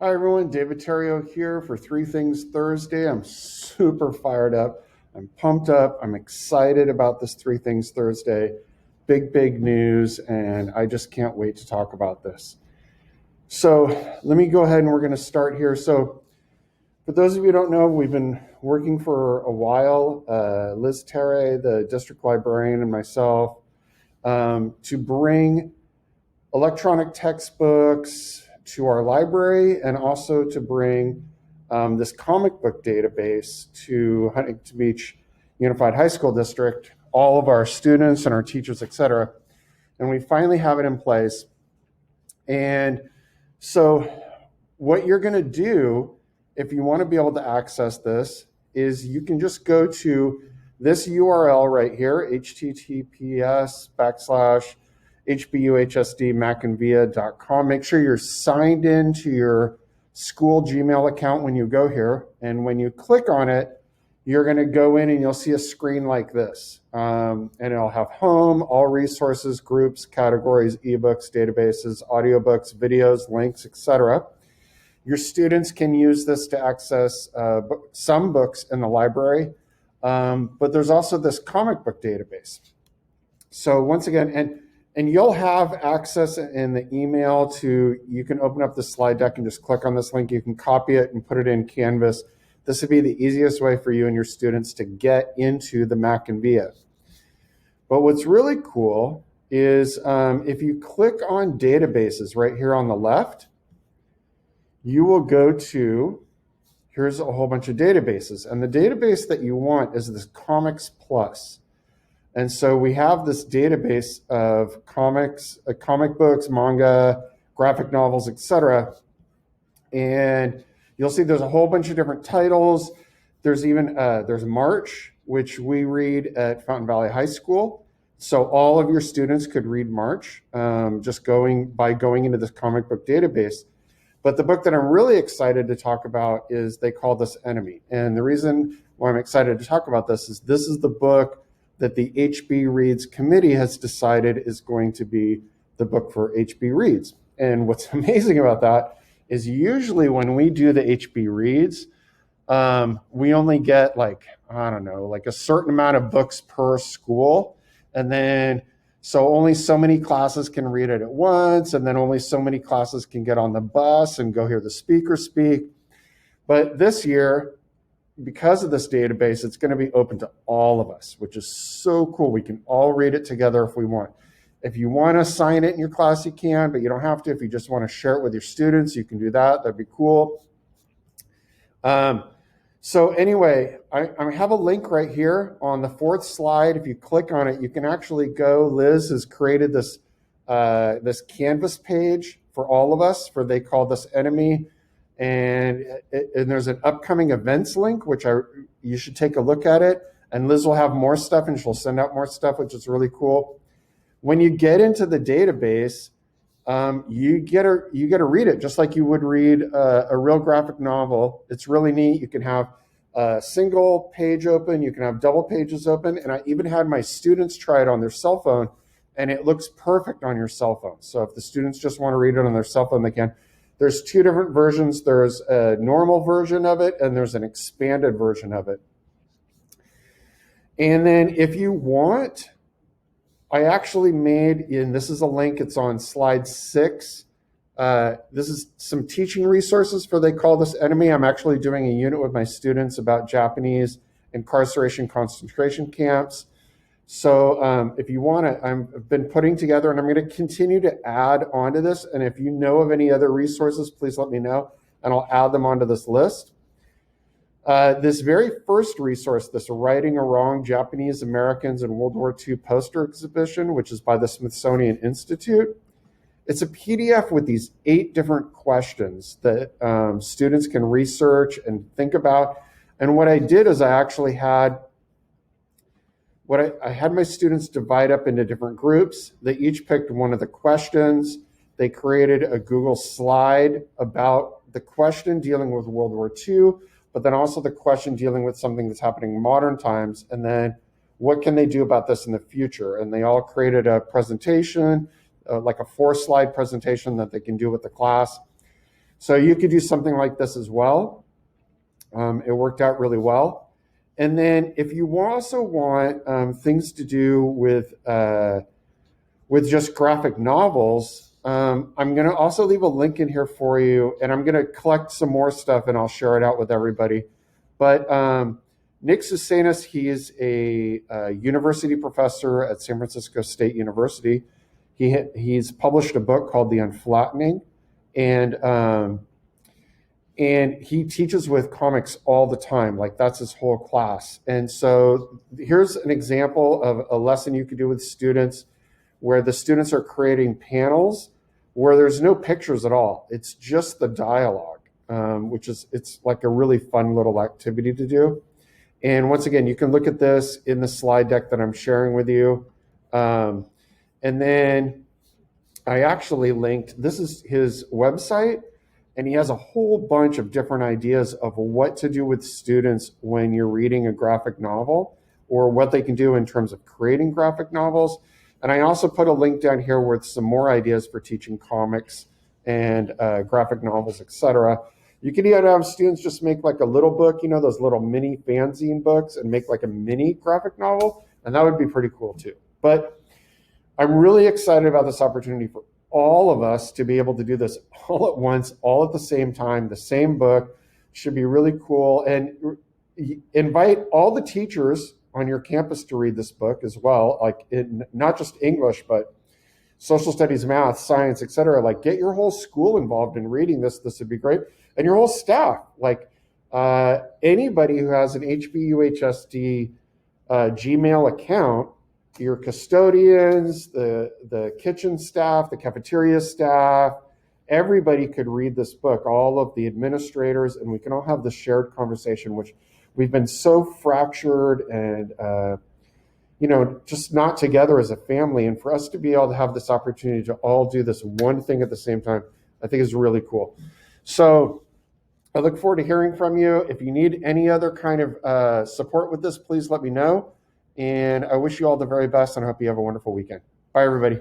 Hi everyone, David Terrio here for Three Things Thursday. I'm super fired up. I'm pumped up. I'm excited about this Three Things Thursday. Big news, and I just can't wait to talk about this. So let me go ahead and we're going to start here. So for those of you who don't know, we've been working for a while, Liz Terry, the district librarian, and myself, to bring electronic textbooks to our library and also to bring this comic book database to Huntington Beach Unified High School District, all of our students and our teachers, et cetera. And we finally have it in place. And so what you're going to do if you want to be able to access this is you can just go to this URL right here, https://hbuhsdmacandvia.com. Make sure you're signed in to your school Gmail account when you go here. And when you click on it, you're going to go in and you'll see a screen like this. And it'll have home, all resources, groups, categories, ebooks, databases, audiobooks, videos, links, etc. Your students can use this to access some books in the library, but there's also this comic book database. So once again, and you'll have access in the email to, you can open up the slide deck and just click on this link. You can copy it and put it in Canvas. This would be the easiest way for you and your students to get into the Mac and VIA. But what's really cool is if you click on databases right here on the left, you will go to, here's a whole bunch of databases. And the database that you want is this Comics Plus. And so we have this database of comics, comic books, manga, graphic novels, etc. And you'll see there's a whole bunch of different titles. There's even, there's March, which we read at Fountain Valley High School. So all of your students could read March just going into this comic book database. But the book that I'm really excited to talk about is, they call this Enemy. And the reason why I'm excited to talk about this is the book that the HB Reads committee has decided is going to be the book for HB Reads. And what's amazing about that is usually when we do the HB Reads, we only get like a certain amount of books per school. And then so only so many classes can read it at once, and then only so many classes can get on the bus and go hear the speaker speak. But this year, because of this database, it's going to be open to all of us, which is so cool. We can all read it together if we want. If you want to sign it in your class, you can, but you don't have to. If you just want to share it with your students, you can do that. That'd be cool. So anyway, I have a link right here on the fourth slide. If you click on it, you can actually go. Liz has created this this Canvas page for all of us, they call this Enemy, and there's an upcoming events link, which you should take a look at it. And Liz will have more stuff, and she'll send out more stuff, which is really cool. When you get into the database, you get to read it just like you would read a real graphic novel. It's really neat. You can have a single page open, you can have double pages open, and I even had my students try it on their cell phone, and it looks perfect on your cell phone. So if the students just want to read it on their cell phone, they can. There's two different versions. There's a normal version of it, and there's an expanded version of it. And then if you want, I actually made, and this is a link, it's on slide 6. This is some teaching resources for, they call this Enemy. I'm actually doing a unit with my students about Japanese incarceration concentration camps. So if you want to, I've been putting together, and I'm going to continue to add onto this. And if you know of any other resources, please let me know, and I'll add them onto this list. This very first resource, this Righting a Wrong, Japanese Americans in World War II poster exhibition, which is by the Smithsonian Institute. It's a PDF with these 8 different questions that students can research and think about. And what I did is I actually had, I had my students divide up into different groups. They each picked one of the questions. They created a Google slide about the question dealing with World War II, but then also the question dealing with something that's happening in modern times, and then what can they do about this in the future? And they all created a presentation, like a 4-slide presentation that they can do with the class. So you could do something like this as well. It worked out really well. And then if you also want things to do with just graphic novels, I'm going to also leave a link in here for you, and I'm going to collect some more stuff and I'll share it out with everybody. But Nick Susanis, he is a university professor at San Francisco State University. He's published a book called The Unflattening, and he teaches with comics all the time. Like, that's his whole class. And so here's an example of a lesson you could do with students where the students are creating panels where there's no pictures at all. It's just the dialogue, it's like a really fun little activity to do. And once again, you can look at this in the slide deck that I'm sharing with you. And then I actually linked, this is his website, and he has a whole bunch of different ideas of what to do with students when you're reading a graphic novel, or what they can do in terms of creating graphic novels. And I also put a link down here with some more ideas for teaching comics and graphic novels, etc. You can either have students just make like a little book, those little mini fanzine books, and make like a mini graphic novel, and that would be pretty cool too. But I'm really excited about this opportunity for all of us to be able to do this all at once, all at the same time. The same book should be really cool. And invite all the teachers on your campus to read this book as well, like not just English, but social studies, math, science, etc. Like, get your whole school involved in reading this. This would be great. And your whole staff, like anybody who has an HBUHSD Gmail account, your custodians, the kitchen staff, the cafeteria staff, everybody could read this book, all of the administrators, and we can all have the shared conversation, which we've been so fractured and, just not together as a family. And for us to be able to have this opportunity to all do this one thing at the same time, I think is really cool. So I look forward to hearing from you. If you need any other kind of support with this, please let me know. And I wish you all the very best, and I hope you have a wonderful weekend. Bye, everybody.